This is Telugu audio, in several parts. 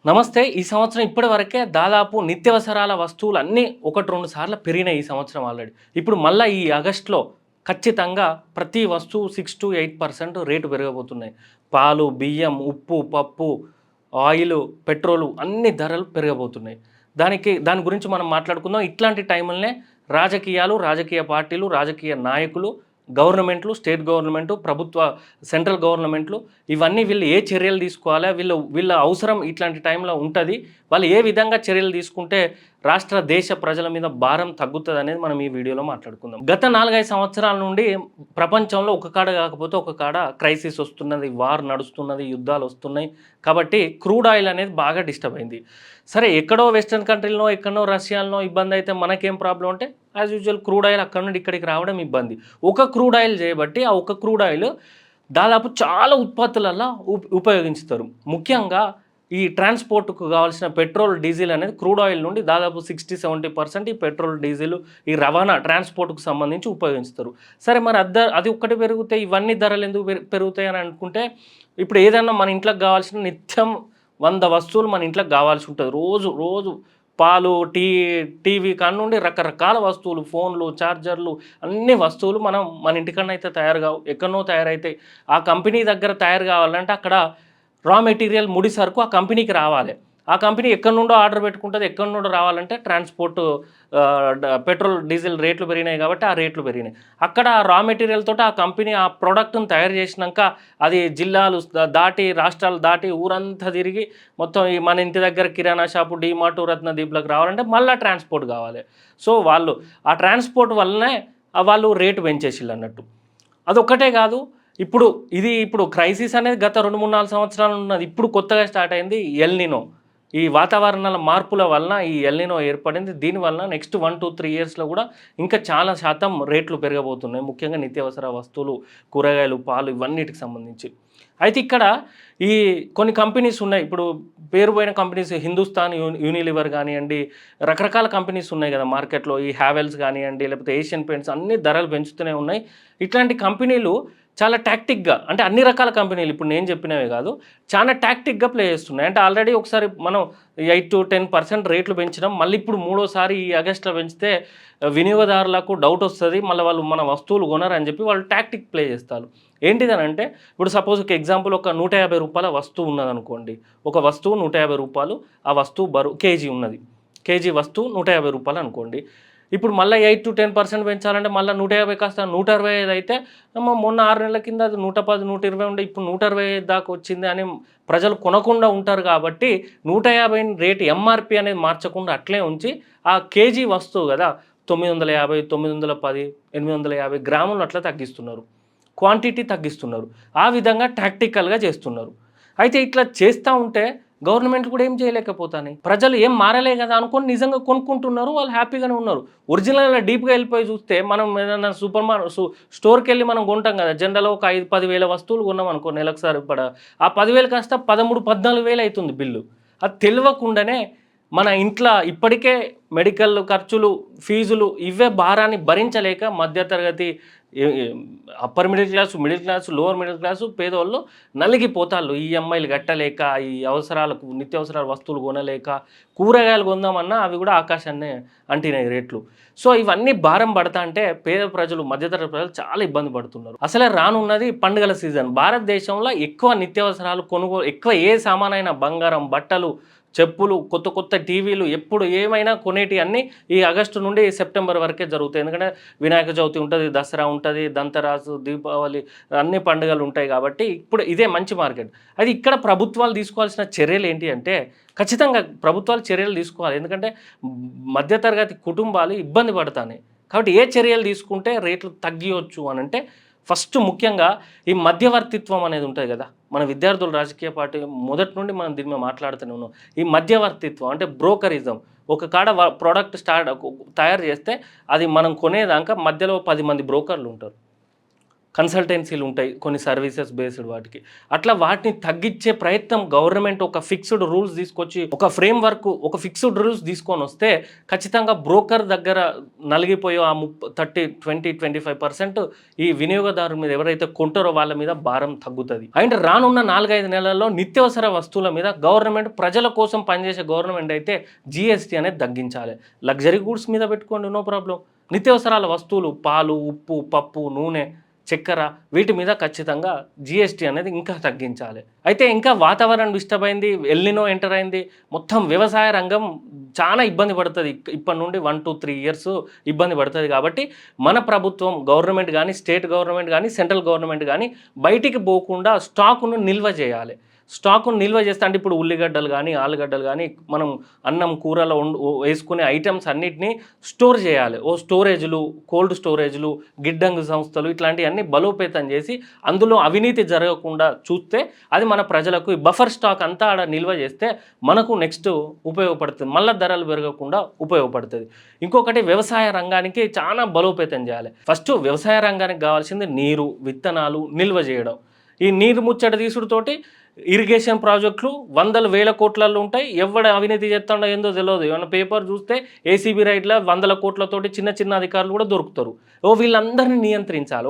నమస్తే. ఈ సంవత్సరం ఇప్పటి వరకే దాదాపు నిత్యావసరాల వస్తువులు అన్నీ 1, 2 సార్లు పెరిగినాయి ఈ సంవత్సరం ఆల్రెడీ. ఇప్పుడు మళ్ళా ఈ ఆగస్ట్‌లో ఖచ్చితంగా ప్రతి వస్తువు 6-8% రేటు పెరగబోతున్నాయి. పాలు, బియ్యం, ఉప్పు, పప్పు, ఆయిలు, పెట్రోలు అన్ని ధరలు పెరగబోతున్నాయి. దాని గురించి మనం మాట్లాడుకుందాం. ఇట్లాంటి టైంలనే రాజకీయాలు, రాజకీయ పార్టీలు, రాజకీయ నాయకులు, గవర్నమెంట్లు, స్టేట్ గవర్నమెంటు, ప్రభుత్వ సెంట్రల్ గవర్నమెంట్లు ఇవన్నీ వీళ్ళు ఏ చర్యలు తీసుకోవాలా? వీళ్ళ అవసరం ఇట్లాంటి టైంలో ఉంటది. వాళ్ళు ఏ విధంగా చర్యలు తీసుకుంటే రాష్ట్ర, దేశ ప్రజల మీద భారం తగ్గుతదనేది మనం ఈ వీడియోలో మాట్లాడుకుందాం. గత 4, 5 సంవత్సరాల నుండి ప్రపంచంలో ఒక కాడ కాకపోతే ఒక కాడ క్రైసిస్ వస్తున్నది, వార్ నడుస్తున్నది, యుద్ధాలొస్తున్నాయి. కాబట్టి క్రూడ్ ఆయిల్ అనేది బాగా డిస్టర్బ్ అయింది. సరే ఎక్కడో వెస్టర్న్ కంట్రీలనో, ఎక్కడనో రష్యాలనో ఇబ్బందయితే మనకేం ప్రాబ్లమ్ అంటే యాజ్ యూజువల్ క్రూడ్ ఆయిల్ అక్కడి నుండి ఇక్కడికి రావడం ఇబ్బంది. ఒక క్రూడ్ ఆయిల్ చేయబట్టి ఆ ఒక క్రూడ్ ఆయిల్ దాదాపు చాలా ఉత్పత్తులల్లో ఉపయోగించుతారు. ముఖ్యంగా ఈ ట్రాన్స్‌పోర్ట్‌కు కావాల్సిన పెట్రోల్, డీజిల్ అనేది క్రూడ్ ఆయిల్ నుండి దాదాపు 60-70% ఈ పెట్రోల్, డీజిల్ ఈ రవాణా ట్రాన్స్‌పోర్ట్‌కు సంబంధించి ఉపయోగిస్తారు. సరే మరి అది ఒక్కటి పెరిగితే ఇవన్నీ ధరలు ఎందుకు పెరుగుతాయి అని అనుకుంటే ఇప్పుడు ఏదన్నా మన ఇంట్లోకి కావాల్సిన నిత్యం 100 వస్తువులు మన ఇంట్లోకి కావాల్సి ఉంటది. రోజు రోజు పాలు, టీవీ కాడనుండి రకరకాల వస్తువులు, ఫోన్లు, చార్జర్లు అన్ని వస్తువులు మన ఇంటికడనైతే తయారు కావు. ఎక్కడనో తయారైతాయి. ఆ కంపెనీ దగ్గర తయారు కావాలంటే అక్కడ రా మెటీరియల్ ముడి సరుకు ఆ కంపెనీకి రావాలి. ఆ కంపెనీ ఎక్కడి నుండో ఆర్డర్ పెట్టుకుంటది. ఎక్కడి నుండో రావాలంటే ట్రాన్స్‌పోర్ట్ పెట్రోల్, డీజిల్ రేట్లు పెరిగినాయి కాబట్టి ఆ రేట్లు పెరిగినాయి. అక్కడ రా మెటీరియల్ తోటి ఆ కంపెనీ ఆ ప్రొడక్ట్‌ని తయారు చేసినంక అది జిల్లాలు దాటి, రాష్ట్రాలు దాటి, ఊరంతా తిరిగి మొత్తం ఈ మన ఇంటి దగ్గర కిరాణా షాపు, డీమార్ట్, రత్నదీప్‌లకు రావాలంటే మళ్ళా ట్రాన్స్‌పోర్ట్ కావాలి. సో, వాళ్ళు ఆ ట్రాన్స్‌పోర్ట్ వల్లనే వాళ్ళు రేటు పెంచేసిళ్ళన్నట్టు. అదొక్కటే కాదు. ఇప్పుడు క్రైసిస్ అనేది గత 2, 3, 4 సంవత్సరాలు ఉన్నది. ఇప్పుడు కొత్తగా స్టార్ట్ అయింది ఎల్‌నినో. ఈ వాతావరణాల మార్పుల వలన ఈ ఎల్‌నినో ఏర్పడింది. దీనివలన నెక్స్ట్ 1, 2, 3 ఇయర్స్‌లో కూడా ఇంకా చాలా శాతం రేట్లు పెరగబోతున్నాయి. ముఖ్యంగా నిత్యావసర వస్తువులు, కూరగాయలు, పాలు ఇవన్నిటికి సంబంధించి. అయితే ఇక్కడ ఈ కొన్ని కంపెనీస్ ఉన్నాయి. ఇప్పుడు పేరు పోయిన కంపెనీస్ హిందుస్థాన్ యూనిలివర్ గానియండి, రకరకాల కంపెనీస్ ఉన్నాయి గదా మార్కెట్‌లో. ఈ హావెల్స్ గానియండి, లేకపోతే ఏషియన్ పెయింట్స్ అన్నీ ధరలు పెంచుతూనే ఉన్నాయి. ఇట్లాంటి కంపెనీలు చాలా టాక్టిక్‌గా అంటే అన్ని రకాల కంపెనీలు ఇప్పుడు నేను చెప్పినవే గాదు. చాలా టాక్టిక్‌గా ప్లే చేస్తున్నాయి. అంటే ఆల్రెడీ ఒకసారి మనం 8-10% రేట్లు పెంచినాం. మళ్ళీ ఇప్పుడు మూడోసారి ఈ ఆగస్ట్‌లో పెంచితే వినియోగదారులకు డౌటొస్తది. మళ్ళీ వాళ్ళు మన వస్తువులు కొనరని చెప్పి వాళ్ళు టాక్టిక్ ప్లే చేస్తారు. ఏంటిదనంటే ఇప్పుడు సపోజ్ ఒక ఎగ్జాంపుల్ ఒక రూ. 150 వస్తువు ఉన్నదనుకోండి. ఒక వస్తువు రూ. 150 ఆ వస్తువు బరువు కేజీ ఉన్నది. కేజీ వస్తువు రూ. 150 అనుకోండి. ఇప్పుడు మళ్ళా 8-10% పెంచాలంటే మళ్ళా 150 కాస్త 165 అయితే మొన్న 6 నెలల కింద అది 110, 120 ఉండే ఇప్పుడు 165 దాకా వచ్చింది అని ప్రజలు కొనకుండా ఉంటారు కాబట్టి 150 రేట్ ఎంఆర్‌పీ అనేది మార్చకుండా అట్లే ఉంచి ఆ కేజీ వస్తువు గదా! 950, 910, 850 గ్రాములను అట్లా తగ్గిస్తున్నారు. క్వాంటిటీ తగ్గిస్తున్నారు. ఆ విధంగా టాక్టికల్‌గా చేస్తున్నారు. అయితే ఇట్లా చేస్తా ఉంటే గవర్నమెంట్ కూడా ఏం చేయలేకపోతాన్నాయి. ప్రజలు ఏం మారలే గదా అనుకోని నిజంగా కొనుక్కుంటున్నారు. వాళ్ళు హ్యాపీగానే ఉన్నారు. ఒరిజినల్‌గా డీప్‌గా ఎళ్ళిపోయి చూస్తే మనం ఏదన్నా స్టోర్‌కెళ్ళి మనం కొంటాం గదా! జనరల్‌గా ఒక 5, 10,000 వస్తువులు కొన్నామనుకో నెలకు సరిపడా. ఆ 10,000 కాస్త 13, 14,000 అయితుంది బిల్లు. అది తెలవకుండానే మన ఇంట్ల ఇప్పటికే మెడికల్ ఖర్చులు, ఫీజులు ఇవే భారాన్ని భరించలేక మధ్య తరగతి ఎ ఎ upper middle class, middle class, lower middle class పేదోళ్ళు నలిగిపోతాళ్ళు. ఈఎంఐలు కట్టలేక, ఈ అవసరాలకు నిత్యావసరాల వస్తువులు కొనలేక, కూరగాయలు కొందామన్నా అవి కూడా ఆకాశాన్నే అంటినాయి రేట్లు. సో, ఇవన్నీ భారం పడతాంటే పేద ప్రజలు, మధ్యతరగతి ప్రజలు చాలా ఇబ్బంది పడుతున్నారు. అసలే రానున్నది పండుగల సీజన్. భారతదేశంలో ఎక్కువ నిత్యావసరాలు ఎక్కువ ఏ సామానైనా బంగారం, బట్టలు, చెప్పులు, కొత్త కొత్త టీవీలు ఎప్పుడు ఏమైనా కొనేటియన్నీ ఈ ఆగస్టు నుండి సెప్టెంబర్ వరకే జరుగుతాయి. ఎందుకంటే వినాయక చవితి ఉంటది, దసరా ఉంటది, దంతెరాసు, దీపావళి అన్ని పండుగలు ఉంటాయి కాబట్టి ఇప్పుడు ఇదే మంచి మార్కెట్. అయితే ఇక్కడ ప్రభుత్వాలు తీసుకోవాల్సిన చర్యలేంటి అంటే ఖచ్చితంగా ప్రభుత్వాలు చర్యలు తీసుకోవాలి. ఎందుకంటే మధ్య తరగతి కుటుంబాలు ఇబ్బంది పడతాన్నాయి. కాబట్టి ఏ చర్యలు తీసుకుంటే రేట్లు తగ్గియొచ్చు అనంటే ఫస్ట్ ముఖ్యంగా ఈ మధ్యవర్తిత్వం అనేది ఉంటది గదా! మన విద్యార్థులు రాజకీయ పార్టీ మొదటి నుండి మనం దీని మీద మాట్లాడుతూనే ఉన్నాం. ఈ మధ్యవర్తిత్వం అంటే బ్రోకరిజం. ఒక కాడ ప్రొడక్ట్ తయారు చేస్తే అది మనం కొనేదాకా మధ్యలో 10 మంది బ్రోకర్‌లుంటారు. కన్సల్టెన్సీలు ఉంటాయి కొన్ని సర్వీసెస్ బేస్డ్ వాటికి. అట్లా వాటిని తగ్గించే ప్రయత్నం గవర్నమెంట్ ఒక ఫిక్స్డ్ రూల్స్ తీసుకొచ్చి ఒక ఫ్రేమ్ వర్క్ ఒక ఫిక్స్డ్ రూల్స్ తీసుకొని వస్తే ఖచ్చితంగా బ్రోకర్ దగ్గర నలిగిపోయే ఆ 20-25% ఈ వినియోగదారు మీద ఎవరైతే కొంటారో వాళ్ళ మీద భారం తగ్గుతుంది. అండ్ రానున్న 4-5 నెలల్లో నిత్యావసర వస్తువుల మీద గవర్నమెంట్ ప్రజల కోసం పనిచేసే గవర్నమెంట్ అయితే జిఎస్టీ అనేది తగ్గించాలి. లగ్జరీ గూడ్స్ మీద పెట్టుకోండి, నో ప్రాబ్లం. నిత్యావసరాల వస్తువులు పాలు, ఉప్పు, పప్పు, నూనె, చక్కెర వీటి మీద ఖచ్చితంగా జిఎస్టీ అనేది ఇంకా తగ్గించాలి. అయితే ఇంకా వాతావరణం డిస్టర్బ్ అయింది, ఎల్నినో ఎంటర్ అయింది, మొత్తం వ్యవసాయ రంగం చాలా ఇబ్బంది పడుతుంది. ఇప్పటి నుండి 1-3 ఇయర్స్ ఇబ్బంది పడుతుంది. కాబట్టి మన ప్రభుత్వం గవర్నమెంట్ కానీ, స్టేట్ గవర్నమెంట్ కానీ, సెంట్రల్ గవర్నమెంట్ కానీ బయటికి పోకుండా స్టాకును నిల్వ చేయాలి. స్టాకును నిల్వ చేస్తే అంటే ఇప్పుడు ఉల్లిగడ్డలు కానీ, ఆలుగడ్డలు కానీ, మనం అన్నం కూరలో వేసుకునే ఐటమ్స్ అన్నిటినీ స్టోర్ చేయాలి. స్టోరేజ్లు, కోల్డ్ స్టోరేజ్లు, గిడ్డంగు సంస్థలు ఇట్లాంటివన్నీ బలోపేతం చేసి అందులో అవినీతి జరగకుండా చూస్తే అది మన ప్రజలకు ఈ బఫర్ స్టాక్ అంతా ఆడ నిల్వ చేస్తే మనకు నెక్స్ట్ ఉపయోగపడుతుంది, మళ్ళీ ధరలు పెరగకుండా ఉపయోగపడుతుంది. ఇంకొకటి వ్యవసాయ రంగానికి చాలా బలోపేతం చేయాలి. ఫస్ట్ వ్యవసాయ రంగానికి కావాల్సింది నీరు, విత్తనాలు నిల్వ చేయడం. ఈ నీరు ముచ్చట తీసుడుతోటి ఇరిగేషన్ ప్రాజెక్టులు వందల వేల కోట్లలో ఉంటాయి. ఎవడ అవినీతి చేస్తాడో ఏందో తెలియదు. ఏమైనా పేపర్ చూస్తే ఏసీబీ రైడ్లో 100 కోట్లతోటి చిన్న చిన్న అధికారులు కూడా దొరుకుతారు. వీళ్ళందరినీ నియంత్రించాలి.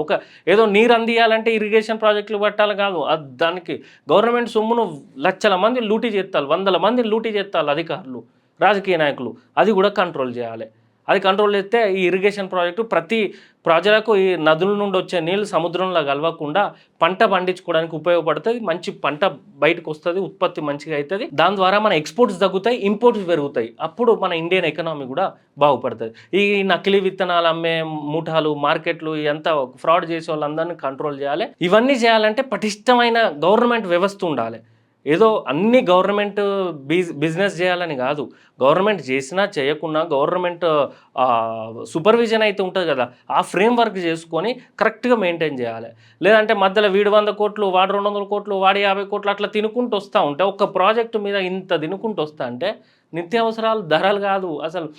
ఏదో నీరు అందియాలంటే ఇరిగేషన్ ప్రాజెక్టులు పట్టాలి కాదు, దానికి గవర్నమెంట్ సొమ్మును లక్షల మంది లూటీ చేస్తారు, 100 మంది లూటీ చేస్తారు అధికారులు, రాజకీయ నాయకులు. అది కూడా కంట్రోల్ చేయాలి. అది కంట్రోల్ చేస్తే ఈ ఇరిగేషన్ ప్రాజెక్టు ప్రతి ప్రజలకు ఈ నదుల నుండి వచ్చే నీళ్ళు సముద్రంలో కలవకుండా పంట పండించుకోవడానికి ఉపయోగపడుతుంది. మంచి పంట బయటకు వస్తుంది, ఉత్పత్తి మంచిగా అవుతుంది. దాని ద్వారా మన ఎక్స్పోర్ట్స్ తగ్గుతాయి, ఇంపోర్ట్స్ పెరుగుతాయి. అప్పుడు మన ఇండియన్ ఎకనామీ కూడా బాగుపడుతుంది. ఈ నకిలీ విత్తనాలు అమ్మే ముఠాలు, మార్కెట్లు, ఎంత ఫ్రాడ్ చేసే వాళ్ళందరినీ కంట్రోల్ చేయాలి. ఇవన్నీ చేయాలంటే పటిష్టమైన గవర్నమెంట్ వ్యవస్థ ఉండాలి. ఏదో అన్ని గవర్నమెంట్ బిజినెస్ చేయాలని కాదు, గవర్నమెంట్ చేసినా చేయకున్నా గవర్నమెంట్ సూపర్విజన్ అయితే ఉంటుంది కదా, ఆ ఫ్రేమ్ వర్క్ చేసుకొని కరెక్ట్గా మెయింటైన్ చేయాలి. లేదంటే మధ్యలో వీడు 100 కోట్లు, వాడు 200 కోట్లు, వాడి 50 కోట్లు అట్లా తినుకుంటూ వస్తూ ఉంటే, ఒక్క ప్రాజెక్టు మీద ఇంత తినుకుంటూ వస్తా అంటే నిత్యావసరాలు ధరలు కాదు, అసలు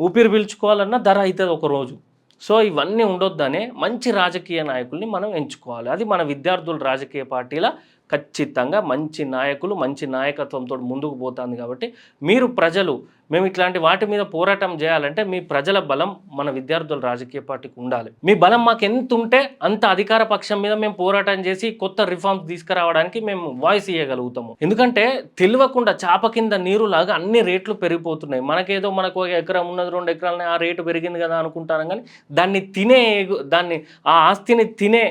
ఊపిరి పీల్చుకోవాలన్నా ధర అవుతుంది ఒకరోజు. సో ఇవన్నీ ఉండొద్దనే మంచి రాజకీయ నాయకుల్ని మనం ఎంచుకోవాలి. అది మన విద్యార్థుల రాజకీయ పార్టీల ఖచ్చితంగా మంచి నాయకులు, మంచి నాయకత్వంతో ముందుకు పోతుంది. కాబట్టి మీరు ప్రజలు మేము ఇట్లాంటి వాటి మీద పోరాటం చేయాలంటే మీ ప్రజల బలం మన విద్యార్థుల రాజకీయ పార్టీకి ఉండాలి. మీ బలం మాకు ఎంత ఉంటే అంత అధికార పక్షం మీద మేము పోరాటం చేసి కొత్త రిఫార్మ్స్ తీసుకురావడానికి మేము వాయిస్ ఇవ్వగలుగుతాము. ఎందుకంటే తెలియకుండా చాప కింద నీరులాగా అన్ని రేట్లు పెరిగిపోతున్నాయి. మనకేదో మనకు 1 ఎకరం ఉన్నది, 2 ఎకరాలని ఆ రేటు పెరిగింది కదా అనుకుంటాను, కానీ దాన్ని ఆ ఆస్తిని తినే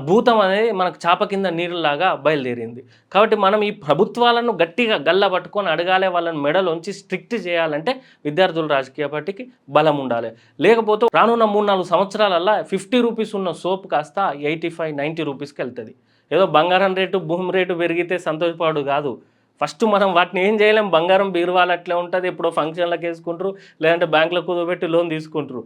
భూతం అనేది మనకు చాప కింద నీరులాగా బయలుదేరింది. కాబట్టి మనం ఈ ప్రభుత్వాలను గట్టిగా గల్ల పట్టుకొని అడగాలి, వాళ్ళని మెడలోంచి స్ట్రిక్ట్ చేయాలంటే విద్యార్థుల రాజకీయ పార్టీకి బలం ఉండాలి. లేకపోతే రానున్న 3-4 సంవత్సరాలల్లో 50 రూపీస్ ఉన్న సోప్ కాస్త 85-90 రూపీస్కి వెళ్తుంది. ఏదో బంగారం రేటు, భూమి రేటు పెరిగితే సంతోషపడు కాదు. ఫస్ట్ మనం వాటిని ఏం చేయలేం. బంగారం బీరువాలు అట్లే ఉంటుంది, ఎప్పుడో ఫంక్షన్లకు వేసుకుంటారు, లేదంటే బ్యాంకులో కుదోబెట్టి లోన్ తీసుకుంటారు.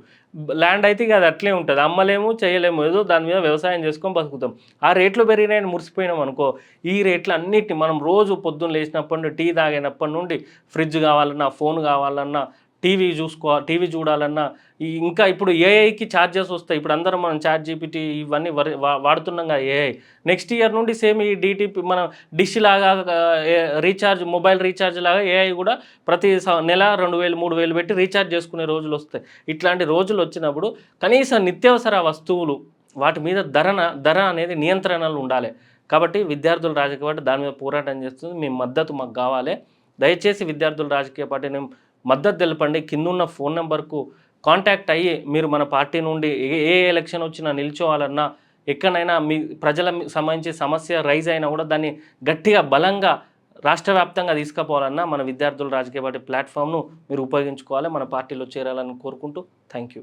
ల్యాండ్ అయితే ఇక అది అట్లే ఉంటుంది, అమ్మలేము చేయలేము, ఏదో దాని మీద వ్యవసాయం చేసుకొని బతుకుతాం. ఆ రేట్లు పెరిగినాయని మురిసిపోయినాం అనుకో, ఈ రేట్లు అన్నిటిని మనం రోజు పొద్దున్న లేచినప్పటి నుండి, టీ తాగినప్పటి నుండి, ఫ్రిడ్జ్ కావాలన్నా, ఫోన్ కావాలన్నా, టీవీ చూడాలన్నా, ఇంకా ఇప్పుడు ఏఐకి ఛార్జెస్ వస్తాయి. ఇప్పుడు అందరం మనం చాట్ జీపీటీ ఇవన్నీ వాడుతున్నాం కదా ఏఐ. నెక్స్ట్ ఇయర్ నుండి సేమ్ ఈ డిటిపి మనం డిష్ లాగా మొబైల్ రీఛార్జ్ లాగా ఏఐ కూడా ప్రతి నెల 2,000-3,000 పెట్టి రీఛార్జ్ చేసుకునే రోజులు వస్తాయి. ఇట్లాంటి రోజులు వచ్చినప్పుడు కనీసం నిత్యావసర వస్తువులు వాటి మీద ధర అనేది నియంత్రణలు ఉండాలి. కాబట్టి విద్యార్థుల రాజకీయ పార్టీ దాని మీద పోరాటం చేస్తుంది. మీ మద్దతు మాకు కావాలి. దయచేసి విద్యార్థుల రాజకీయ పార్టీని మద్దతు తెలపండి. కిందున్న ఫోన్ నెంబర్కు కాంటాక్ట్ అయ్యి మీరు మన పార్టీ నుండి ఏ ఎలక్షన్ వచ్చినా నిల్చోవాలన్నా, ఎక్కడైనా మీ ప్రజల సంబంధించి సమస్య రైజ్ అయినా కూడా దాన్ని గట్టిగా బలంగా రాష్ట్ర వ్యాప్తంగా తీసుకుపోవాలన్నా మన విద్యార్థుల రాజకీయ పార్టీ ప్లాట్ఫామ్ను మీరు ఉపయోగించుకోవాలి. మన పార్టీలో చేరాలని కోరుకుంటూ థ్యాంక్ యూ.